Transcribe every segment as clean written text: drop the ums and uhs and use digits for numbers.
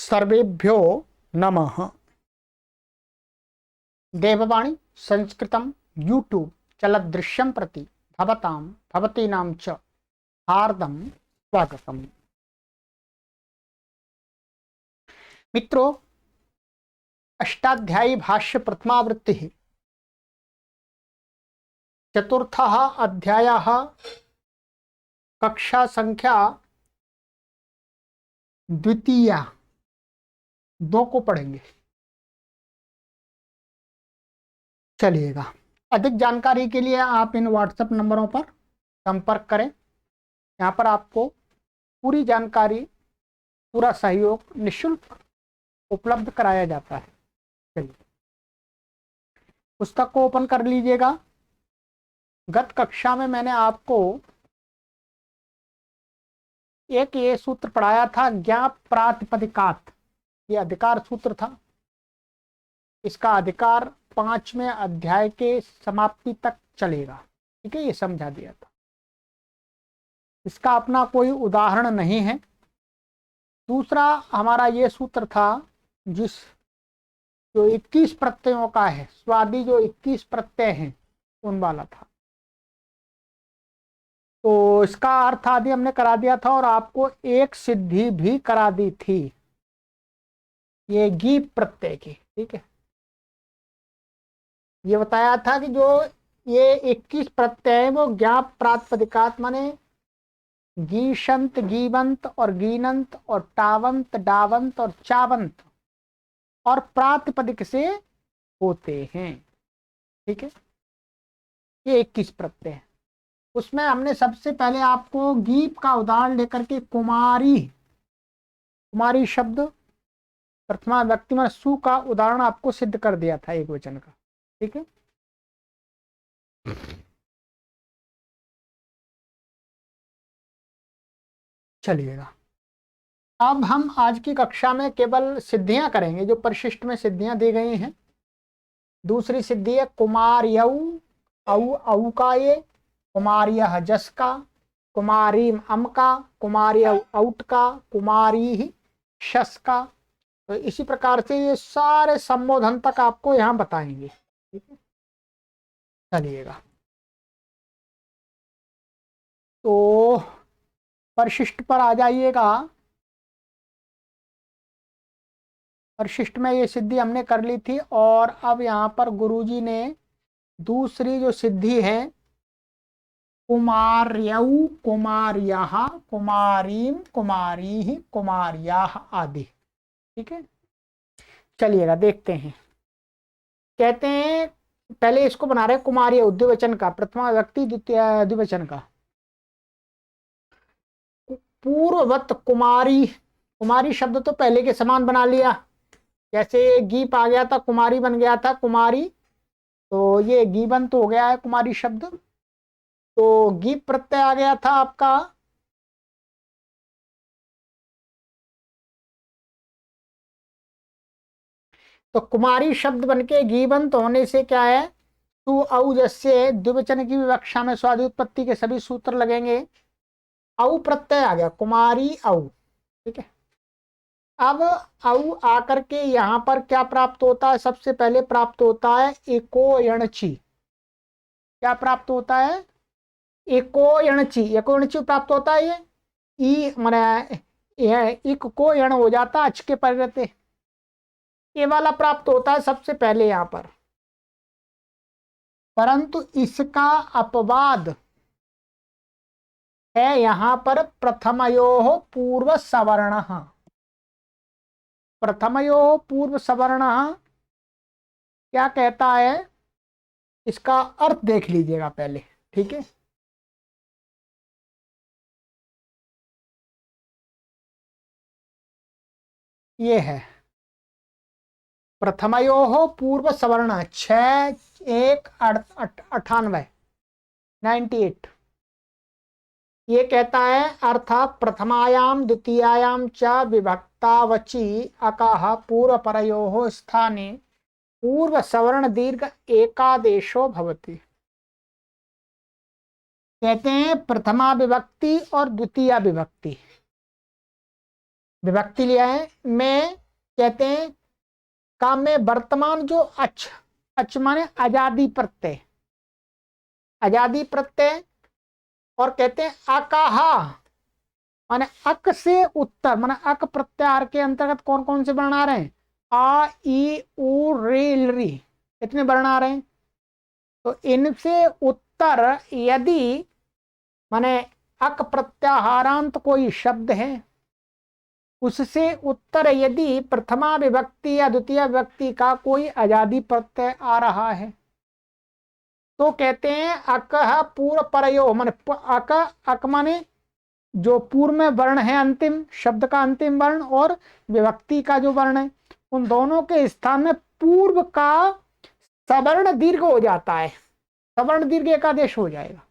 सर्वेभ्यो नमः। देववाणी संस्कृतं यूट्यूब चलदृश्यं प्रति भवतां भवतीनां च हार्दं स्वागतम्। मित्रों, अष्टाध्यायी भाष्य प्रथमावृत्तिः चतुर्थः अध्यायः कक्षा संख्या द्वितीया 2 को पढ़ेंगे। चलिएगा, अधिक जानकारी के लिए आप इन व्हाट्सएप नंबरों पर संपर्क करें। यहाँ पर आपको पूरी जानकारी, पूरा सहयोग निःशुल्क उपलब्ध कराया जाता है। चलिए, पुस्तक को ओपन कर लीजिएगा। गत कक्षा में मैंने आपको एक ये सूत्र पढ़ाया था, ज्ञाप प्रातिपदिकात। ये अधिकार सूत्र था। इसका अधिकार 5वें अध्याय के समाप्ति तक चलेगा। ठीक है, ये समझा दिया था। इसका अपना कोई उदाहरण नहीं है। दूसरा हमारा ये सूत्र था जो 21 प्रत्ययों का है, स्वादि जो 21 प्रत्यय हैं उन वाला था। तो इसका अर्थ आदि हमने करा दिया था और आपको एक सिद्धि भी करा दी थी, ये गीप प्रत्यय की। ठीक है, ये बताया था कि जो ये 21 प्रत्यय है वो ज्ञाप प्रातिपदिकात माने गीशंत, गीवंत और गीनंत और टावंत, डावंत और चावंत और प्रातिपदिक से होते हैं। ठीक है, ये 21 प्रत्यय है। उसमें हमने सबसे पहले आपको गीप का उदाहरण लेकर के कुमारी शब्द प्रथमा व्यक्ति में सु का उदाहरण आपको सिद्ध कर दिया था, एक वचन का। ठीक है, चलिएगा, अब हम आज की कक्षा में केवल सिद्धियां करेंगे जो परिशिष्ट में सिद्धियां दी गई हैं। दूसरी सिद्धि है कुमार्यऊ, औ का ये, कुमार्यः जस का, कुमारीम अम का, कुमार्यऊ औट का, कुमारी शस का। तो इसी प्रकार से ये सारे संबोधन तक आपको यहाँ बताएंगे। ठीक है, चलिएगा, तो परिशिष्ट पर आ जाइएगा। परिशिष्ट में ये सिद्धि हमने कर ली थी और अब यहाँ पर गुरुजी ने दूसरी जो सिद्धि है कुमार्यऊ, कुमार्यः, कुमारीम, कुमारीः, कुमार्याः आदि। ठीक है, चलिएगा देखते हैं। कहते हैं पहले इसको बना रहे कुमारी द्विवचन का, प्रथमा व्यक्ति द्वितीय द्विवचन का। पूर्ववत कुमारी शब्द तो पहले के समान बना लिया। जैसे गीप आ गया था, कुमारी बन गया था कुमारी, तो ये गीबंत हो गया है कुमारी शब्द। तो गीप प्रत्यय आ गया था आपका तो कुमारी शब्द बनके गीबंत होने से क्या है, तू औ जैसे द्विवचन की विवक्षा में स्वादि उत्पत्ति के सभी सूत्र लगेंगे। औ प्रत्यय आ गया, कुमारी औ। ठीक है, अब औ आकर के यहां पर क्या प्राप्त होता है, सबसे पहले प्राप्त होता है एको यणची। क्या प्राप्त होता है, एको यणची। एको यणची प्राप्त होता है। ये ई माने इक को यण हो जाता अच के परिवर्ते, ये वाला प्राप्त होता है सबसे पहले यहां पर। परंतु इसका अपवाद है यहां पर प्रथमयोः पूर्व सवर्ण। प्रथमयोः पूर्व सवर्ण क्या कहता है, इसका अर्थ देख लीजिएगा पहले। ठीक है, ये है प्रथमयोः पूर्व सवर्ण 6 1 98 98। ये कहता है अर्थात प्रथमायाम द्वितीयायाम च विभक्तावचि अकः पूर्वपरयोः स्थाने पूर्व सवर्ण दीर्घ एकादेशो भवति। कहते हैं प्रथमा विभक्ति और द्वितीय विभक्ति लिया है में कहते हैं का में वर्तमान जो अच, अच माने आजादी प्रत्यय, आजादी प्रत्यय, और कहते हैं अकाहा माने अक से उत्तर, माने अक प्रत्याहार के अंतर्गत कौन कौन से वर्ण आ रहे हैं, आ ई उ रे री, कितने वर्ण आ रहे हैं। तो इनसे उत्तर यदि माने अक प्रत्याहारांत कोई शब्द है, उससे उत्तर यदि प्रथमा विभक्ति या द्वितीय विभक्ति का कोई आजादी प्रत्यय आ रहा है, तो कहते हैं अकह पूर्व परयो, माने अक, अक माने जो पूर्व में वर्ण है, अंतिम शब्द का अंतिम वर्ण, और विभक्ति का जो वर्ण है, उन दोनों के स्थान में पूर्व का सवर्ण दीर्घ हो जाता है, सवर्ण दीर्घ एकादेश हो जाएगा।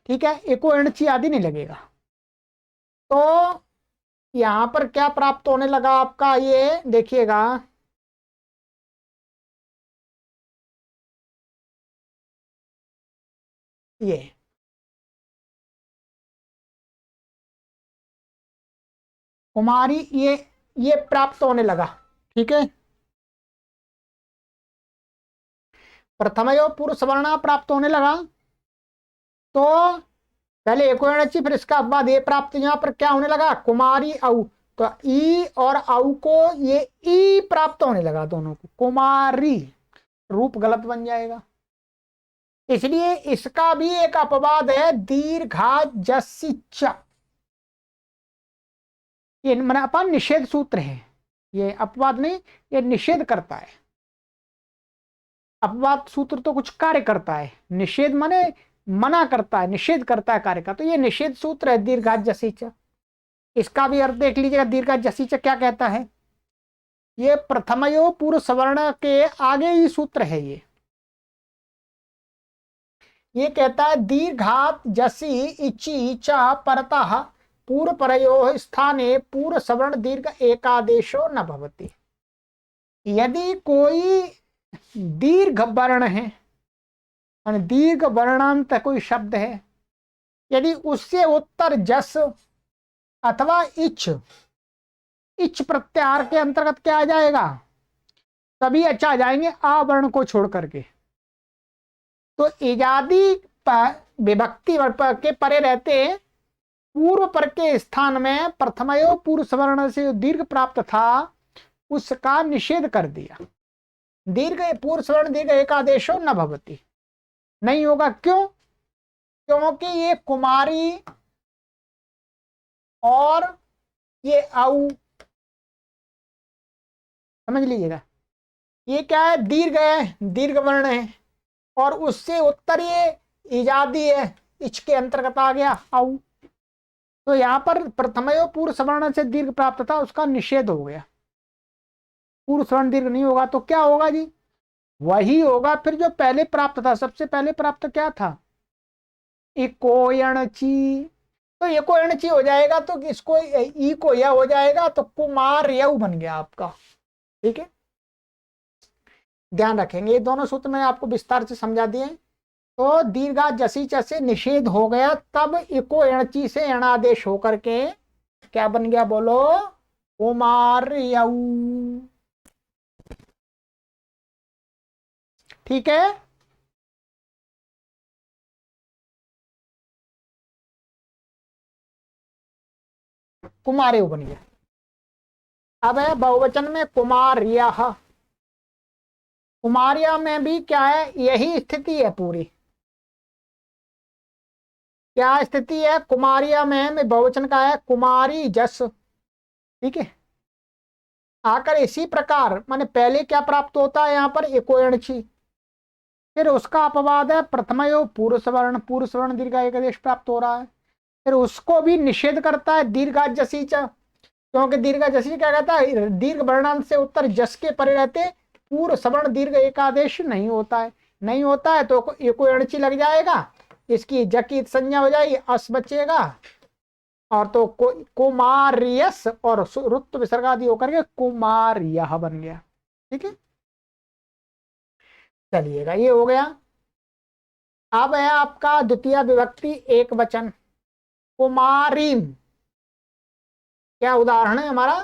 ठीक है, एको एणची आदि नहीं लगेगा। तो यहां पर क्या प्राप्त होने लगा आपका, ये देखिएगा, ये कुमारी, ये प्राप्त होने लगा। ठीक है, प्रथमयो पूर्व सवर्णा प्राप्त होने लगा। तो पहले एको एणची, फिर इसका बाद ये प्राप्त, यहां पर क्या होने लगा, कुमारी औ, तो ई और औ को ये ई प्राप्त होने लगा, दोनों को कुमारी, रूप गलत बन जाएगा। इसलिए इसका भी एक अपवाद है, दीर्घा जसी च, ये मैंने अपन निषेध सूत्र है, ये अपवाद नहीं, ये निषेध करता है। अपवाद सूत्र तो कुछ कार्य करता है, निषेध माने मना करता है, निषेध करता है कार्य का, तो ये निषेध सूत्र है दीर्घा जसी च। इसका भी अर्थ देख लीजिएगा, दीर्घा जसी च क्या कहता है, ये प्रथमयो पूर्व सवर्ण के आगे ही सूत्र है। ये कहता है दीर्घात जसी इची च परतः पूर्व परयो स्थाने पूर्व सवर्ण दीर्घ एकादेशो न भवति। यदि कोई दीर्घ वर्ण है, दीर्घ वर्णांत कोई शब्द है, यदि उससे उत्तर जस अथवा इच, इच प्रत्याहार के अंतर्गत क्या आ जाएगा, सभी अच्छा आ जाएंगे आ वर्ण को छोड़ करके। तो इजादी विभक्ति के परे रहते पूर्व पर के स्थान में प्रथमयो पूर्व सवर्ण से दीर्घ प्राप्त था, उसका निषेध कर दिया। दीर्घ पूर्व सवर्ण दीर्घ एकादेशो न भवति, नहीं होगा। क्यों? क्योंकि ये कुमारी और ये औ, समझ लीजिएगा, ये क्या है, दीर्घ है, दीर्घ वर्ण है, और उससे उत्तर ये इजादी है, इसके अंतर्गत आ गया औ। तो यहां पर प्रथमयो पूर्व सवर्ण से दीर्घ प्राप्त था, उसका निषेध हो गया, पूर्व सवर्ण दीर्घ नहीं होगा। तो क्या होगा जी, वही होगा फिर जो पहले प्राप्त था। सबसे पहले प्राप्त क्या था, इकोयणची, तो इकोयणची हो जाएगा, तो इसको ई को यह हो जाएगा, तो कुमार यऊ बन गया आपका। ठीक है, ध्यान रखेंगे, ये दोनों सूत्र मैंने आपको विस्तार से समझा दिए। तो दीर्घा जसी च से निषेध हो गया, तब इको एणची से एणादेश होकर के क्या बन गया, बोलो, कुमार यऊ। ठीक है, कुमार बन गया। अब है बहुवचन में कुमार्य, कुमार्य में भी क्या है, यही स्थिति है पूरी। क्या स्थिति है कुमारिया में, बहुवचन का है कुमारी जस। ठीक है, आकर इसी प्रकार माने पहले क्या प्राप्त होता है यहाँ पर, एको एणची, फिर उसका अपवाद है प्रथमयो पूर्व सवर्ण, पूर्व सवर्ण दीर्घ एकादेश प्राप्त हो रहा है, फिर उसको भी निषेध करता है दीर्घा जसी च, क्योंकि दीर्घा जसी क्या कहता है, दीर्घ वर्णांत से उत्तर जस के परे रहते पूर्व सवर्ण दीर्घ एकादेश नहीं होता है, नहीं होता है तो एको एणची लग जाएगा, इसकी जकी संज्ञा हो जाएगी, अस बचेगा, और तो कुमारियस और रुत्त विसर्ग आदि होकर के कुमार्यः बन गया। ठीक है, चलिएगा, ये हो गया। अब है आपका द्वितीय विभक्ति एक वचन, कुमारीम। क्या उदाहरण है हमारा,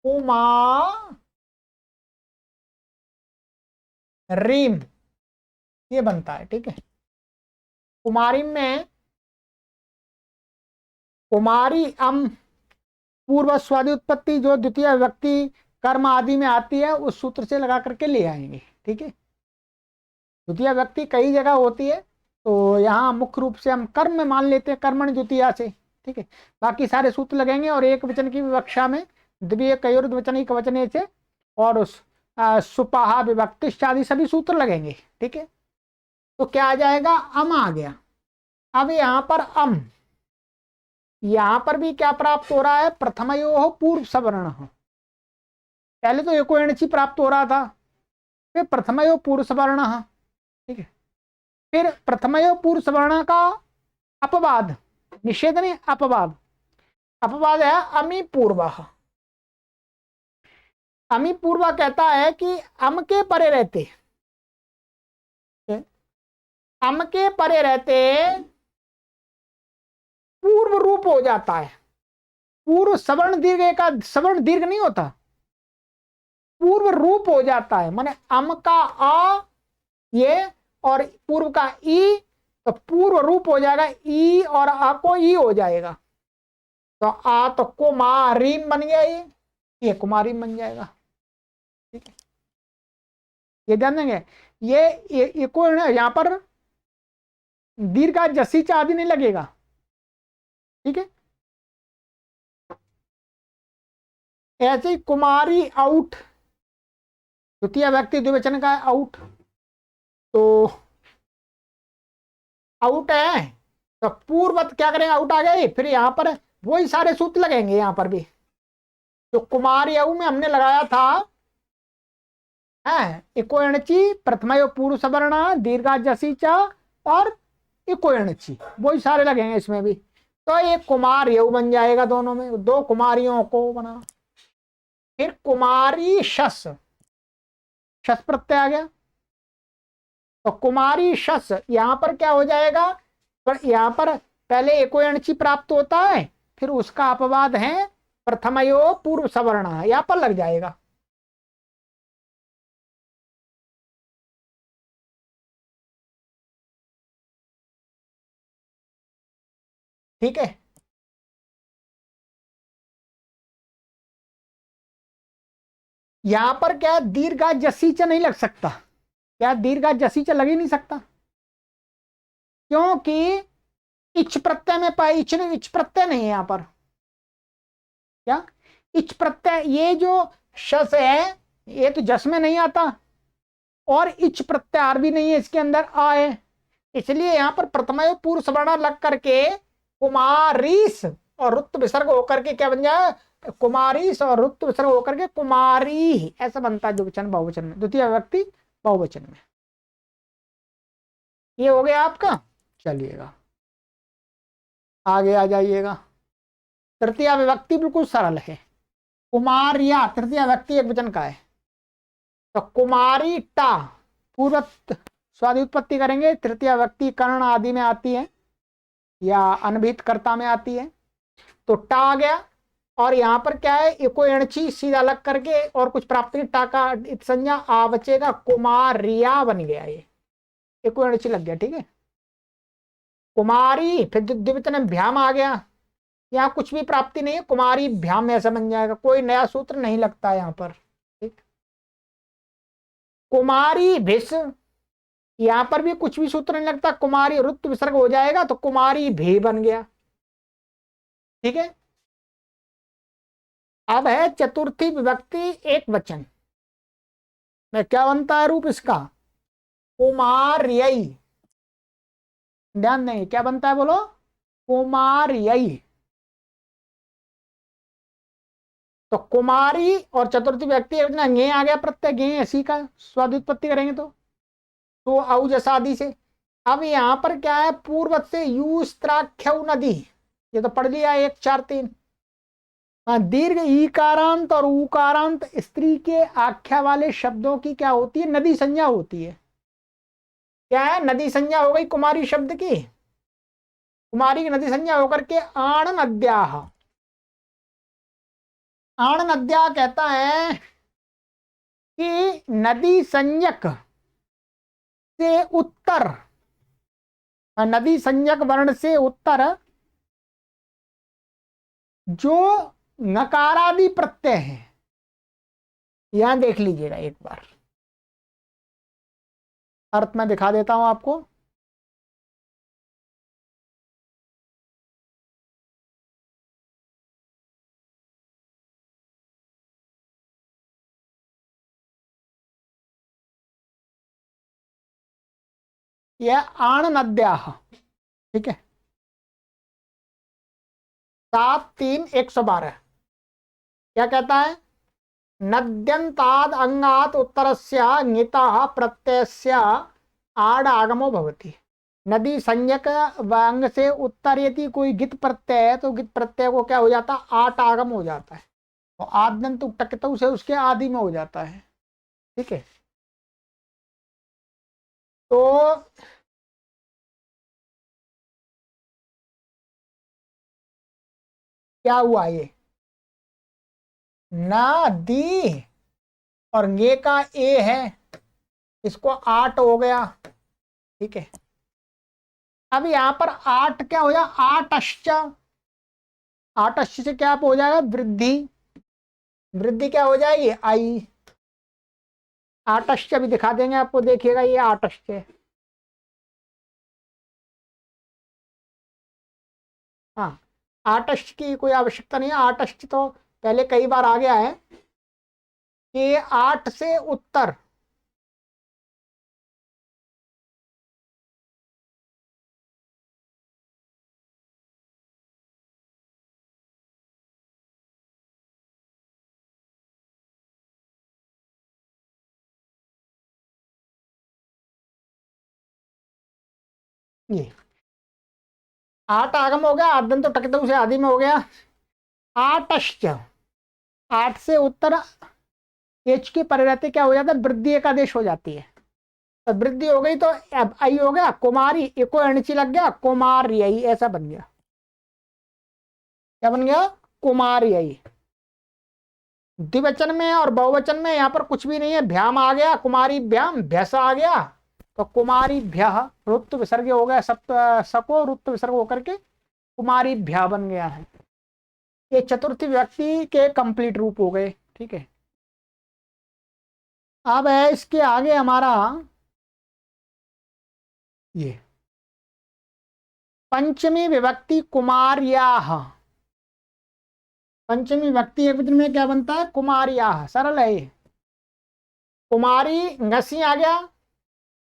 कुमारीम, ये बनता है। ठीक है, कुमारीम में कुमारी अम पूर्व स्वादि उत्पत्ति जो द्वितीय व्यक्ति कर्म आदि में आती है उस सूत्र से लगा करके ले आएंगे। ठीक है, द्वितीय व्यक्ति कई जगह होती है, तो यहाँ मुख्य रूप से हम कर्म में मान लेते हैं, कर्मण द्वितीया से। ठीक है, बाकी सारे सूत्र लगेंगे और एक वचन की विवक्षा में द्वितीय कयोर द्विवचन एक वचने से और उस सुपाहा विभक्ति आदि सभी सूत्र लगेंगे। ठीक है, तो क्या आ जाएगा, अम आ गया। अब यहाँ पर अम, यहाँ पर भी क्या प्राप्त हो रहा है, प्रथमयो पूर्व सवर्ण। पहले तो एको एणची प्राप्त हो रहा था, फिर प्रथमयो पूर्व सवर्ण। ठीक है, फिर प्रथमयो पूर्व सवर्ण का अपवाद, निषेध नहीं, अपवाद। अपवाद है अमी पूर्व। अमी पूर्व कहता है कि अम के परे रहते, अम के परे रहते पूर्व रूप हो जाता है। पूर्व सवर्ण दीर्घ का सवर्ण दीर्घ नहीं होता, पूर्व रूप हो जाता है। माने अम का आ ये और पूर्व का ई, तो पूर्व रूप हो जाएगा, ई और आ को ई हो जाएगा, तो आ तो कुमारीम बन गया, ये कुमारीम बन जाएगा। ठीक है, ये ध्यान देंगे, ये को यहां पर दीर्घ जसी आदि नहीं लगेगा। ठीक है, ऐसे ही कुमारी आउट, द्वितीय व्यक्ति द्विवचन का है आउट, तो आउट है तो पूर्वत क्या करेंगे, आउट आ गए, फिर यहां पर वही सारे सूत्र लगेंगे। यहां पर भी जो कुमारी आउ में हमने लगाया था, है इको एणची प्रथमयो पूर्व सवर्ण दीर्घा जसी चा और इको एणची, वही सारे लगेंगे इसमें भी। तो ये कुमार यऊ बन जाएगा, दोनों में दो कुमारियों को बना। फिर कुमारी शस, शस प्रत्यय आ गया, तो कुमारी शस यहां पर क्या हो जाएगा, पर यहां पर पहले एको एणची प्राप्त होता है, फिर उसका अपवाद है प्रथमयो पूर्व सवर्ण, यहां पर लग जाएगा। ठीक है, यहां पर क्या दीर्घा जसीच नहीं लग सकता, क्या दीर्घा जसीच लग ही नहीं सकता, क्योंकि इच प्रत्यय में पाए, इच प्रत्यय नहीं है यहां पर। क्या इच प्रत्यय, ये जो शस है ये तो जस में नहीं आता, और इच प्रत्यार भी नहीं है इसके अंदर, आ है, इसलिए यहां पर प्रथमयो पूर्व सवर्ण लग करके कुमारीस और रुत्त विसर्ग होकर के क्या बन जाए, कुमारीस और रुत्त विसर्ग होकर के कुमारी, ऐसा बनता है द्विवचन बहुवचन में, द्वितीय व्यक्ति बहुवचन में। ये हो गया आपका, चलिएगा आगे आ जाइएगा। तृतीय विभक्ति बिल्कुल सरल है, कुमारिया तृतीय व्यक्ति एक वचन का है, तो कुमारी टा पूर्व स्वादि उत्पत्ति करेंगे, तृतीय व्यक्ति कर्ण आदि में आती है या अनभिहित कर्ता में आती है, तो टा आ गया। और यहां पर क्या है, इको एणची सीधा अलग करके और कुछ प्राप्त टा का संज्ञा आ बचेगा, कुमारिया बन गया, ये इको एणची लग गया। ठीक है, कुमारी, फिर द्विवचन भ्याम आ गया, यहाँ कुछ भी प्राप्ति नहीं है, कुमारी भ्याम में ऐसा बन जाएगा, कोई नया सूत्र नहीं लगता यहाँ पर। ठीक, कुमारी भिस, यहां पर भी कुछ भी सूत्र नहीं लगता, कुमारी रुत्त विसर्ग हो जाएगा, तो कुमारी भी बन गया। ठीक है, अब है चतुर्थी विभक्ति एक वचन में क्या बनता है रूप इसका, कुमार्यई। ध्यान नहीं, क्या बनता है बोलो, कुमार्यई। तो कुमारी और चतुर्थी व्यक्ति गे आ गया प्रत्यय, गे ऐसी का स्वादि उत्पत्ति करेंगे तो औ जसादि से। अब यहां पर क्या है, पूर्वत से यूस्त्राख्य नदी, ये तो पढ़ लिया 1 4 3। दीर्घ ईकारांत और उकारांत स्त्री के आख्या वाले शब्दों की क्या होती है, नदी संज्ञा होती है। क्या है, नदी संज्ञा हो गई कुमारी शब्द की, कुमारी की नदी संज्ञा होकर के आण नद्याह, आण नद्या कहता है कि नदी संज्ञक से उत्तर, नदी संज्ञक वर्ण से उत्तर जो नकारादि प्रत्यय है, यहां देख लीजिएगा एक बार, अर्थ मैं दिखा देता हूं आपको। यह आण नद्या, ठीक है, 7-3-112 क्या कहता है? नद्यंताद अंगात उत्तरस्य ङितः प्रत्ययस्य आड आगमो भवति। नदी संज्ञक वांग से उत्तर यदि कोई गित प्रत्यय है तो गित प्रत्यय को क्या हो जाता है? आट आगम हो जाता है, और आद्यंत टकतु से उसके आदि में हो जाता है, ठीक है। तो क्या हुआ ये? ना दी और गे का ए है, इसको आठ हो गया, ठीक है। अब यहां पर आठ क्या हो जाए? आठश्च, आठश्च से क्या हो जाएगा? वृद्धि, वृद्धि क्या हो जाएगी? आई। आठश्च भी दिखा देंगे आपको, देखिएगा ये आठश्च है। हाँ, आठश्च की कोई आवश्यकता नहीं है, आठश्च तो पहले कई बार आ गया है कि आठ से उत्तर, ये आठ आगम हो गया, आदन तो टकटू से आदि में हो गया। आठश्च, आठ से उत्तर एच की परिणति क्या हो जाता है? वृद्धि एक आदेश हो जाती है, तो वृद्धि हो गई तो अब आई हो गया कुमारी, एको एणची लग गया, कुमार यही ऐसा बन गया। क्या बन गया? कुमार यही। द्विवचन में और बहुवचन में यहाँ पर कुछ भी नहीं है, भ्याम आ गया, कुमारी भ्याम, भैसा आ गया, तो कुमारी भ्या, रुत्त विसर्ग हो गया, सप्त सको रुत्त विसर्ग होकर के कुमारी भ्या बन गया है। ये चतुर्थी व्यक्ति के कंप्लीट रूप हो गए, ठीक है। अब है इसके आगे हमारा ये पंचमी विभक्ति कुमार्याः, पंचमी विभक्ति एक वचन में क्या बनता है? कुमार्याः, सरल है ये। कुमारी ngसी आ गया,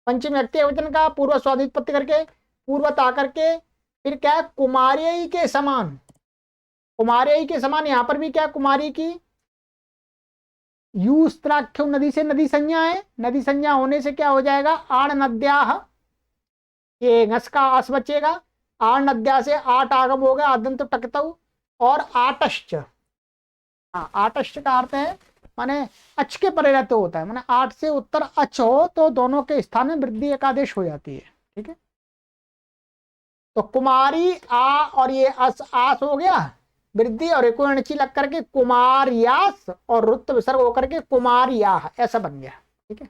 पंचमी व्यक्ति एक वचन का, पूर्व स्वादित्पत्ति करके, पूर्वत आकर के, फिर क्या है? कुमारी के समान, कुमारी के समान, यहां पर भी क्या? कुमारी की यूस्त्राख्यो नदी से नदी संज्ञा है, नदी संज्ञा होने से क्या हो जाएगा? आड़ नद्याः, ये ngस का आस बचेगा, आड़ नद्या से आठ आगम हो गया, आदंत टकतऊ, और आटश्च, हाँ आटश्च का अर्थ है माने अच के परे रहते होता है, माने आठ से उत्तर अच हो तो दोनों के स्थान में वृद्धि एकादेश हो जाती है, ठीक है। तो कुमारी आ और ये अस आस हो गया, वृद्धि और एको अणची लग करके कुमार यास, और रुत्त विसर्ग होकर के कुमार याह ऐसा बन गया, ठीक है।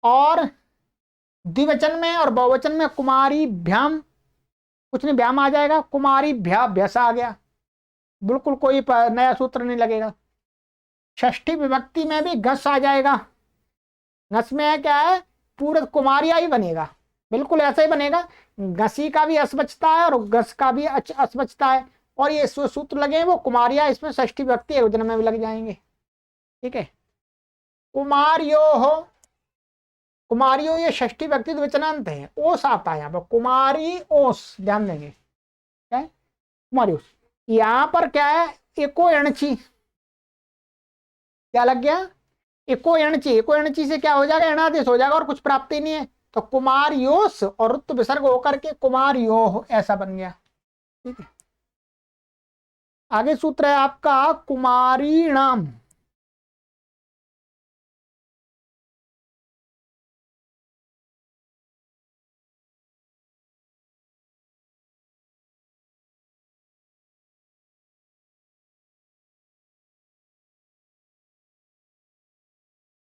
और द्विवचन में और बहुवचन में कुमारी भ्याम, कुछ नहीं, भ्याम आ जाएगा, कुमारी भ्या भ्यसा आ गया, बिल्कुल कोई नया सूत्र नहीं लगेगा। षष्ठी विभक्ति में भी घस आ जाएगा, घस में है क्या है? पूरा कुमारिया ही बनेगा, बिल्कुल ऐसा ही बनेगा, घसी का भी अस बचता है और घस का भी अस बचता है, और ये सूत्र लगे हैं वो कुमारिया, इसमें षष्ठी विभक्ति योजना में भी लग जाएंगे, ठीक है। कुमारियो हो, कुमारियो ये षष्ठी व्यक्ति वचनांत है, ओस आता है यहाँ पर, कुमारी ओस, ध्यान देंगे क्या है? कुमारी ओस, यहाँ पर क्या है? एको एणची, क्या लग गया? एको एणची, एको एणची से क्या हो जाएगा? एणादेश हो जाएगा और कुछ प्राप्ति नहीं है, तो कुमार योस और रुत्त विसर्ग होकर के कुमार यो ऐसा बन गया, ठीक है। आगे सूत्र है आपका कुमारी नाम,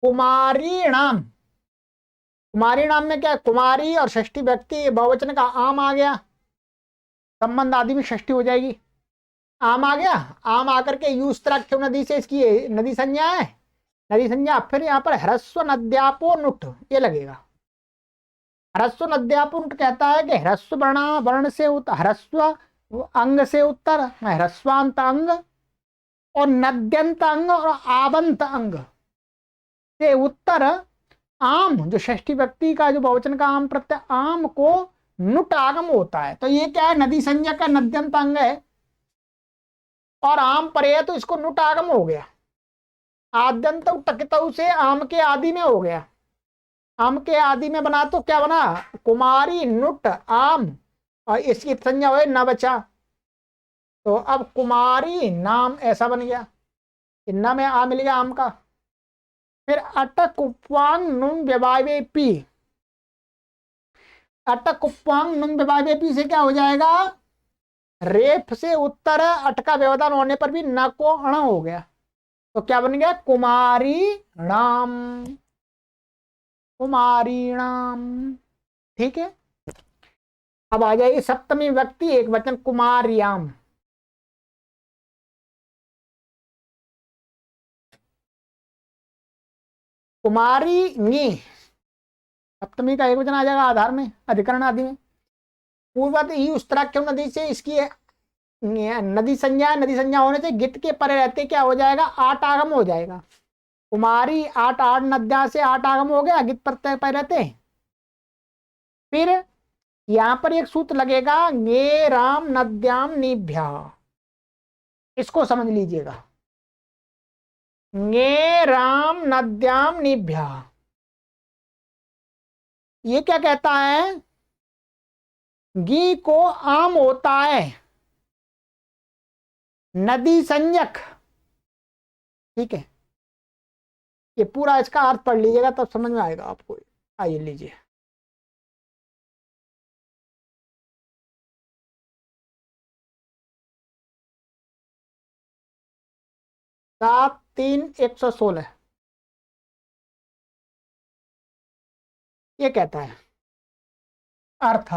कुमारीणाम, कुमारी नाम में क्या है, कुमारी और षष्ठी व्यक्ति बहुवचन का आम आ गया, संबंध आदि में षष्ठी हो जाएगी, आम आ गया। आम आकर के यूस्त्राख्य नदी से इसकी नदी संज्ञा है, नदी संज्ञा। फिर यहाँ पर ह्रस्व नद्यापो नुट ये लगेगा। ह्रस्व नद्यापो नुट कहता है कि ह्रस्व वर्ण से ह्रस्व अंग से उत्तर ह्रस्वांत अंग और नद्यंत अंग और आवंत अंग से उत्तर आम, जो षष्ठी व्यक्ति का जो बहुवचन का आम प्रत्यय आम को नुट आगम होता है। तो ये क्या है, नदी संज्ञा का नद्यंत अंग है और आम परे है तो इसको नुट आगम हो गया। आद्यंत टकितऊ से आम के आदि में हो गया, आम के आदि में बना तो क्या बना, कुमारी नुट आम, और इसकी संज्ञा हुई न बचा, तो अब कुमारी नाम ऐसा बन गया, इन्ना में आ मिल गया आम का। फिर अटक उपवांग नुम व्यवावे पी, अटक उपवांग नुम व्यवावे पी से क्या हो जाएगा, रेफ से उत्तर अट का व्यवधान होने पर भी न को अण हो गया, तो क्या बन गया, कुमारी नाम, कुमारी नाम। ठीक है, अब आ जाएगी सप्तमी व्यक्ति एक वचन कुमारियाम। कुमारी नी सप्तमी का एक वचन आ जाएगा आधार में, अधिकरण आदि में। पूर्वत ही उत्तराख्य नदी से इसकी नदी संज्ञा, नदी संज्ञा होने से गित के परे रहते क्या हो जाएगा, आठ आगम हो जाएगा। कुमारी आठ, आठ नद्या से आठ आगम हो गया, गित प्रत्यय परे रहते। फिर यहां पर एक सूत्र लगेगा, गे राम नद्याम निभ्या, इसको समझ लीजिएगा, गे राम नद्याम निभ्या। ये क्या कहता है, गी को आम होता है नदी संज्ञक। ठीक है, ये पूरा इसका अर्थ पढ़ लीजिएगा तब समझ में आएगा आपको। आइए लीजिए, 7-3-116 ये कहता है, अर्थ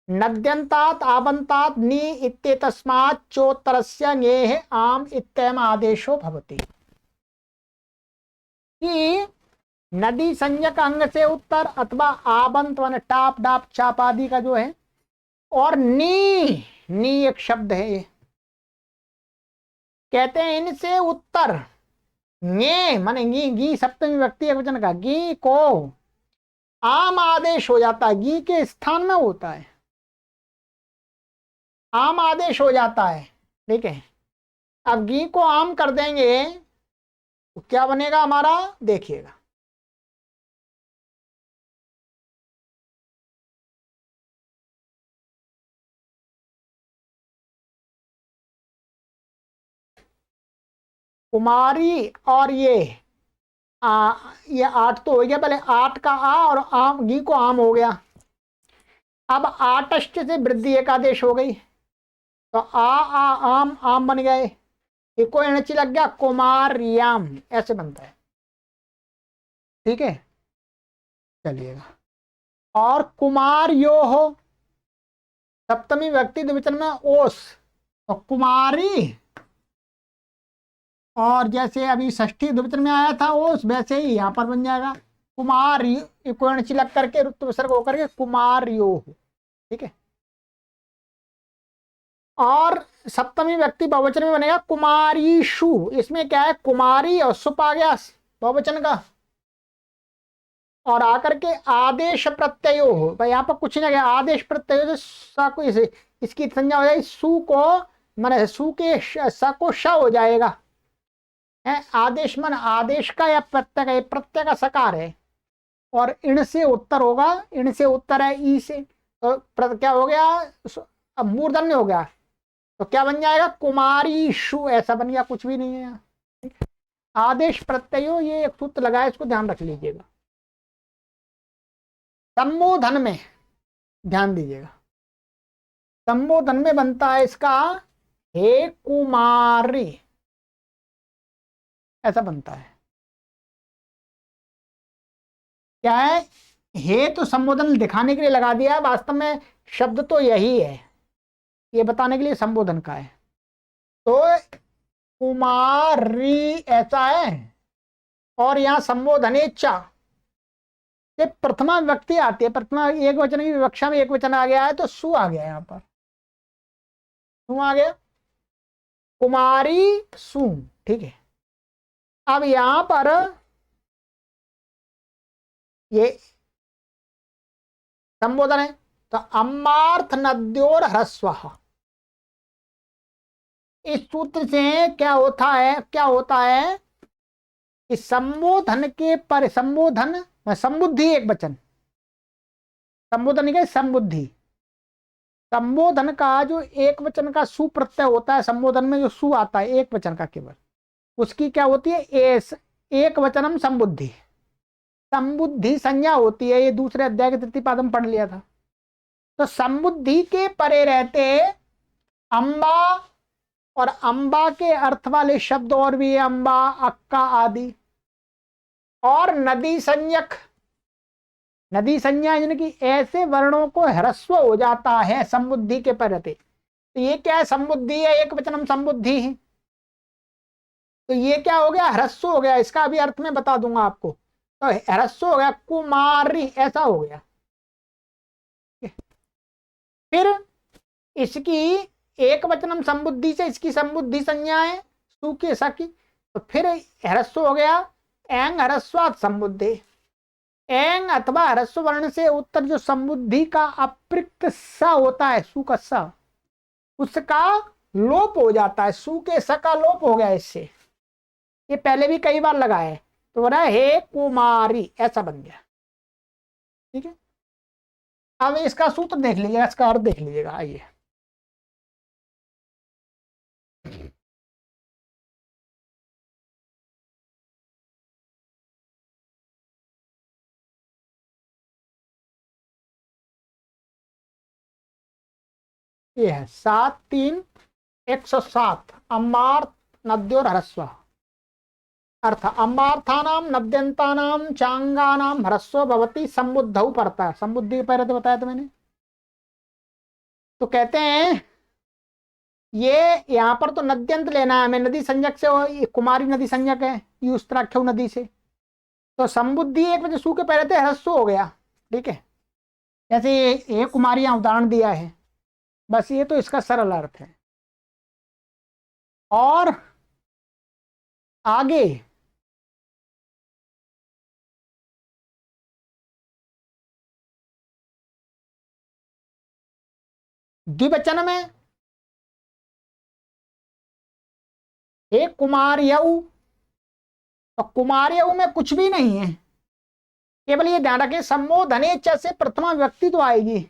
नद्यंतात आवंतात नि इत्येतस्मात् चोत्तरस्य ङेः आम इत्ययम् आदेशो भवति, कि नदी संज्ञक अंग से उत्तर अथवा आबंत वन टाप डाप चाप आदि का जो है, और नी, नी एक शब्द है ये, कहते हैं इनसे उत्तर ङे माने गी, गी सप्तमी व्यक्ति एक वचन का, गी को आम आदेश हो जाता है, गी के स्थान में होता है, आम आदेश हो जाता है। ठीक है, अब गी को आम कर देंगे तो क्या बनेगा हमारा, देखिएगा, कुमारी और ये आठ तो हो गया, पहले आठ का आ और आम, गी को आम हो गया। अब आटष्ट से वृद्धि एक आदेश हो गई, तो आम आम बन गए, इको एनची लग गया, कुमारियाम ऐसे बनता है। ठीक है, चलिएगा, और कुमार यो हो सप्तमी व्यक्ति द्विवचन में ओस, तो कुमारी, और जैसे अभी षष्ठी द्विवचन में आया था ओस, वैसे ही यहाँ पर बन जाएगा कुमार, इको एनची लग करके रुक्त विसर्ग होकर के कुमार यो हो। ठीक है, और सप्तमी व्यक्ति बहुवचन में बनेगा कुमारीषु, इसमें क्या है, कुमारी और सुप आ गया बहुवचन का, और आकर के आदेश प्रत्यय हो, भाई यहाँ पर कुछ नहीं गया, आदेश प्रत्यय सा को इसकी संज्ञा हो जाएगी, सु को माने सु के स को श हो जाएगा है, आदेश मन आदेश का या प्रत्यय का, प्रत्यय का सकार है, और इण से उत्तर होगा, इण से उत्तर है ई से, तो क्या हो गया, अब मूर्धन्य हो गया, तो क्या बन जाएगा, कुमारीषु ऐसा बन गया, कुछ भी नहीं है यहाँ। आदेश प्रत्ययो, ये एक सूत्र लगा है, इसको ध्यान रख लीजिएगा। संबोधन में ध्यान दीजिएगा, संबोधन में बनता है इसका हे कुमारी, ऐसा बनता है। क्या है, हे तो संबोधन दिखाने के लिए लगा दिया है, वास्तव में शब्द तो यही है, ये बताने के लिए संबोधन का है। तो कुमारी ऐसा है, और यहाँ संबोधनेच्छा से प्रथमा विभक्ति आती है, प्रथमा एक वचन की विवक्षा में एक वचन आ गया है, तो सु आ गया, यहाँ पर सु आ गया, कुमारी सु। ठीक है, अब यहां पर ये संबोधन है, तो अम्मार्थ नद्योर ह्रस्व। इस सूत्र से क्या होता है कि संबोधन के पर संबोधन संबुद्धि एक वचन, संबोधन नहीं, संबुद्धि, संबोधन का जो एक वचन का सु प्रत्यय होता है, संबोधन में जो सु आता है एक वचन का केवल, उसकी क्या होती है, एक वचनम संबुद्धि, संबुद्धि संज्ञा होती है। ये दूसरे अध्याय के तृतीय पाद में पढ़ लिया था। तो संबुद्धि के परे रहते अंबा, और अंबा के अर्थ वाले शब्द और भी है, अंबा, अक्का आदि, और नदी संज्ञक, नदी संज्ञा यानी कि ऐसे वर्णों को ह्रस्व हो जाता है संबुद्धि के पर रहते। तो ये क्या है, संबुद्धि है, एक वचनम संबुद्धि है, तो ये क्या हो गया, ह्रस्व हो गया। इसका भी अर्थ में बता दूंगा आपको। तो ह्रस्व हो गया, कुमारी ऐसा हो गया। फिर इसकी एक वचनम संबुद्धि से इसकी संबुद्धि संज्ञा है सु की सकी, तो फिर ह्रस्व हो गया, एंग ह्रस्वात संबुद्धि। एंग अथवा ह्रस्व वर्ण से उत्तर जो संबुद्धि का अप्रिक्त स होता है, सु का स, उसका लोप हो जाता है, सु के स का लोप हो गया इससे। ये पहले भी कई बार लगा है, तो बोला हे कुमारी, ऐसा बन गया। ठीक है, अब इसका सूत्र देख लीजिएगा, इसका अर्थ देख लीजिएगा। आइए, ये है 7-3-107 अम्मार्थ नद्योर ह्रस्व। अर्थ अम्मार्थानाम नद्यंतानाम चांगानाम ह्रस्व भवति संबुद्धौ पड़ता है, संबुद्धि पहले तो बताया था मैंने। तो कहते हैं ये यहाँ पर तो नद्यंत लेना है हमें, नदी संज्ञक से, कुमारी नदी संज्ञक है युस्त्राख्य नदी से, तो संबुद्धि एक वजह सु के पहले थे ह्रस्व हो गया। ठीक है, जैसे ये कुमारी यहाँ उदाहरण दिया है, बस ये तो इसका सरल अर्थ है। और आगे द्विवचन में एक कुमार्यऊ, तो कुमार्यऊ में कुछ भी नहीं है, केवल ये ध्यान रखें संबोधने च से प्रथमा व्यक्ति तो आएगी,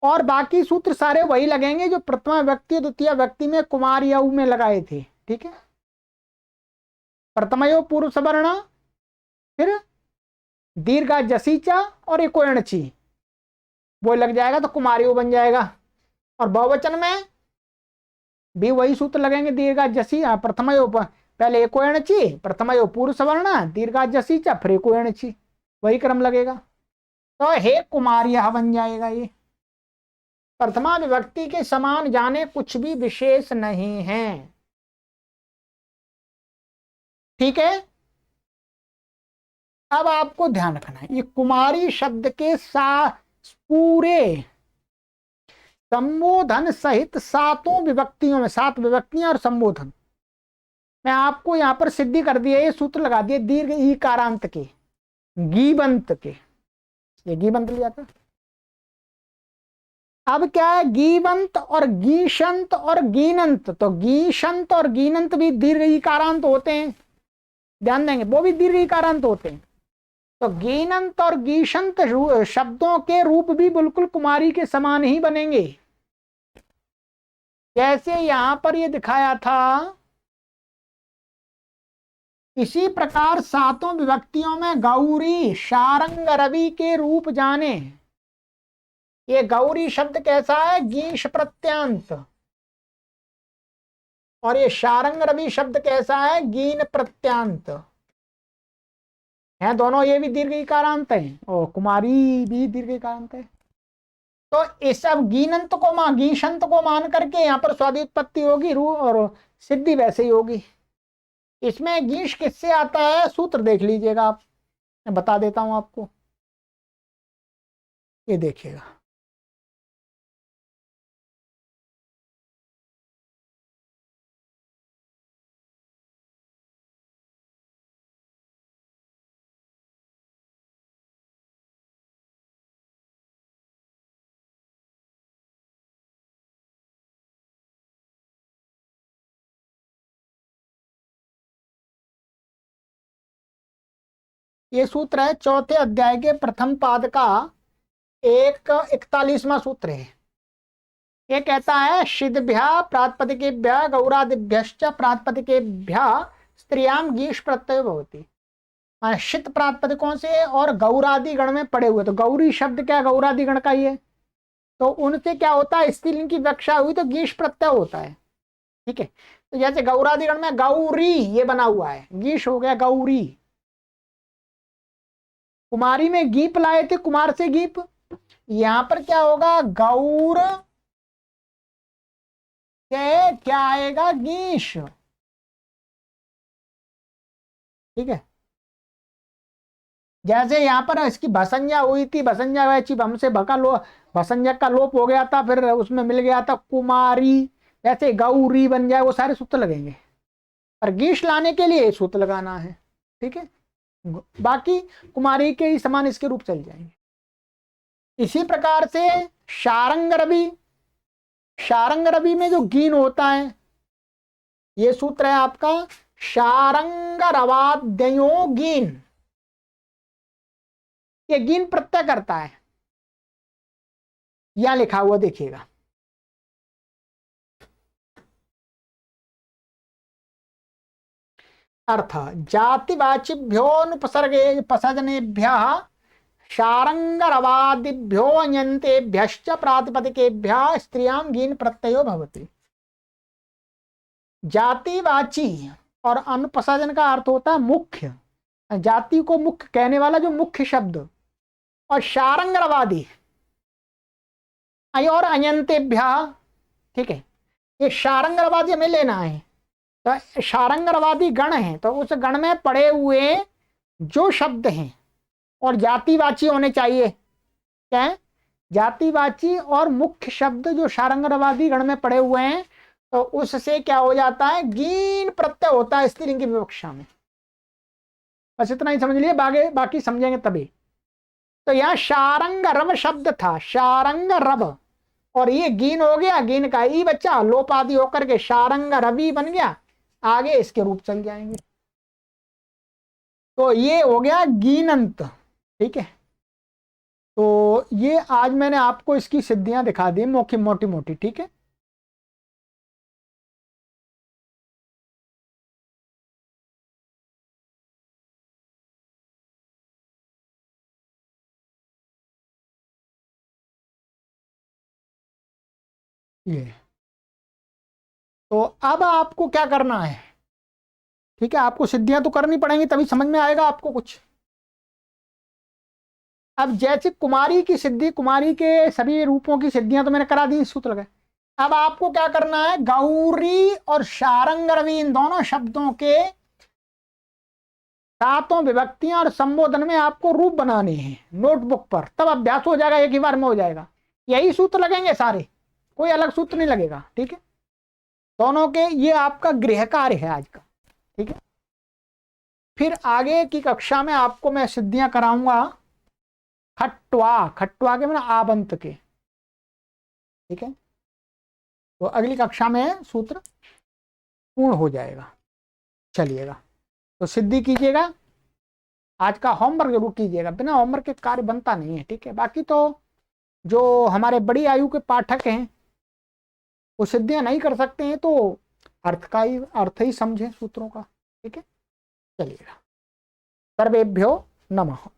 और बाकी सूत्र सारे वही लगेंगे जो प्रथमा व्यक्ति द्वितीय व्यक्ति में कुमार्यऊ में लगाए थे। ठीक है, प्रथमयो पूर्व सवर्ण, फिर दीर्घा जसीचा और एकोयणची, वो लग जाएगा तो कुमारियो बन जाएगा। और बहुवचन में भी वही सूत्र लगेंगे, दीर्घा जसी प्रथमयो पहले एकोयणची, प्रथमयो पूर्व सवर्ण, दीर्घा जसीचा फिर एकोयणची, वही क्रम लगेगा। तो हे कुमारिया बन जाएगा। ये प्रथमा विभक्ति के समान जाने कुछ भी विशेष नहीं है। ठीक है, अब आपको ध्यान रखना है ये कुमारी शब्द के साथ पूरे संबोधन सहित सातों विभक्तियों में, 7 विभक्तियां और संबोधन, मैं आपको यहां पर सिद्धि कर दिया, ये सूत्र लगा दिए दीर्घ ई कारांत के, गीबंत के, ये गीबंत लिया था। अब क्या है, गीबंत और गीशंत और गीनंत, तो गीशंत और गीनंत भी दीर्घ ई कारांत होते हैं, ध्यान देंगे वो भी दीर्घ ई कारांत होते हैं। तो गीनंत और गीशंत शब्दों के रूप भी बिल्कुल कुमारी के समान ही बनेंगे, जैसे यहां पर ये दिखाया था। इसी प्रकार सातों विभक्तियों में गौरी शारंग रवि के रूप जाने। ये गौरी शब्द कैसा है, गीश प्रत्यांत, और ये शारंग रवि शब्द कैसा है, गीन प्रत्यांत। हैं दोनों, ये भी दीर्घ इकारांत है और कुमारी भी दीर्घ इकारांत है। तो इस सब गीनंत को मान, गीशंत को मान करके यहाँ पर स्वादी उत्पत्ति होगी, रू और सिद्धि वैसे ही होगी। इसमें गीश किससे आता है, सूत्र देख लीजिएगा आप, मैं बता देता हूं आपको, ये देखिएगा। ये सूत्र है चौथे अध्याय के प्रथम पाद का 41वां सूत्र है। ये कहता है सिद्धभ्या प्रातिपदिकेभ्यः गौरादिभ्यश्च प्रातिपदिकेभ्यः स्त्रियाम गीश प्रत्यय भवति। शित प्रातिपदिकों से और गौरादि गण में पड़े हुए, तो गौरी शब्द क्या गौरादि गण का ही है, तो उनसे क्या होता है, स्त्रीलिंग की व्याख्या हुई तो गीश प्रत्यय होता है। ठीक है, तो जैसे गौरादि गण में गौरी ये बना हुआ है, गीश हो गया गौरी। कुमारी में गीप लाए थे, कुमार से गीप, यहां पर क्या होगा, गौर के क्या आएगा, गीश। ठीक है, जैसे यहां पर इसकी भसंज्ञा हुई थी, भसंज्ञा वैची हमसे भका लो, भसंज्ञा का लोप हो गया था, फिर उसमें मिल गया था कुमारी, जैसे गौरी बन जाए, वो सारे सूत्र लगेंगे। और गीश लाने के लिए सूत्र लगाना है। ठीक है, बाकी कुमारी के ही समान इसके रूप चल जाएंगे। इसी प्रकार से शारंग रवि, शारंग रवि में जो गीन होता है, ये सूत्र है आपका शारंग रवाद्ययो गीन, ये गीन प्रत्यय करता है, यहां लिखा हुआ देखिएगा। अर्थ जातिवाचिभ्योनुपसर्गे पसजनेभ्यः शारंगरवादिभ्यो अञन्तेभ्यश्च प्रातिपदिकेभ्यः स्त्रियां गीन प्रत्ययो भवति। जातिवाची और अनुपसर्जन का अर्थ होता है मुख्य, जाति को मुख्य कहने वाला जो मुख्य शब्द, और शारंगरवादी और अञन्तेभ्यः। ठीक है, ये शारंगरवादी हमें लेना है, तो शारंगरवादी गण है, तो उस गण में पड़े हुए जो शब्द हैं और जातिवाची होने चाहिए, क्या है, जातिवाची और मुख्य शब्द जो शारंगरवादी गण में पड़े हुए हैं, तो उससे क्या हो जाता है, गीन प्रत्यय होता है स्त्रीलिंग की विवक्षा में। बस इतना ही समझ लिए, बाकी समझेंगे तभी। तो यहाँ शारंग रव शब्द था, शारंग रव, और ये गीन हो गया, गीन का ई बच्चा लोप आदि होकर के शारंग रवि बन गया, आगे इसके रूप चल जाएंगे। तो ये हो गया गीनंत। ठीक है, तो ये आज मैंने आपको इसकी सिद्धियां दिखा दी मोटी मोटी। ठीक है, ये तो अब आपको क्या करना है, ठीक है, आपको सिद्धियां तो करनी पड़ेंगी तभी समझ में आएगा आपको कुछ। अब जैसे कुमारी की सिद्धि, कुमारी के सभी रूपों की सिद्धियां तो मैंने करा दी, सूत्र लगे। अब आपको क्या करना है, गौरी और शारंगरवी इन दोनों शब्दों के सातों विभक्तियां और संबोधन में आपको रूप बनाने हैं नोटबुक पर, तब अभ्यास हो जाएगा, एक ही बार में हो जाएगा। यही सूत्र लगेंगे सारे, कोई अलग सूत्र नहीं लगेगा। ठीक है, दोनों के, ये आपका गृह कार्य है आज का। ठीक है, फिर आगे की कक्षा में आपको मैं सिद्धियां कराऊंगा खट्वा, खट्वा के मैंने आबंत के। ठीक है, तो अगली कक्षा में सूत्र पूर्ण हो जाएगा। चलिएगा, तो सिद्धि कीजिएगा, आज का होमवर्क जरूर कीजिएगा, बिना होमवर्क के कार्य बनता नहीं है। ठीक है, बाकी तो जो हमारे बड़ी आयु के पाठक हैं वो सिद्धियां नहीं कर सकते हैं, तो अर्थ ही समझें सूत्रों का। ठीक है, चलिएगा, सर्वेभ्यो नमः।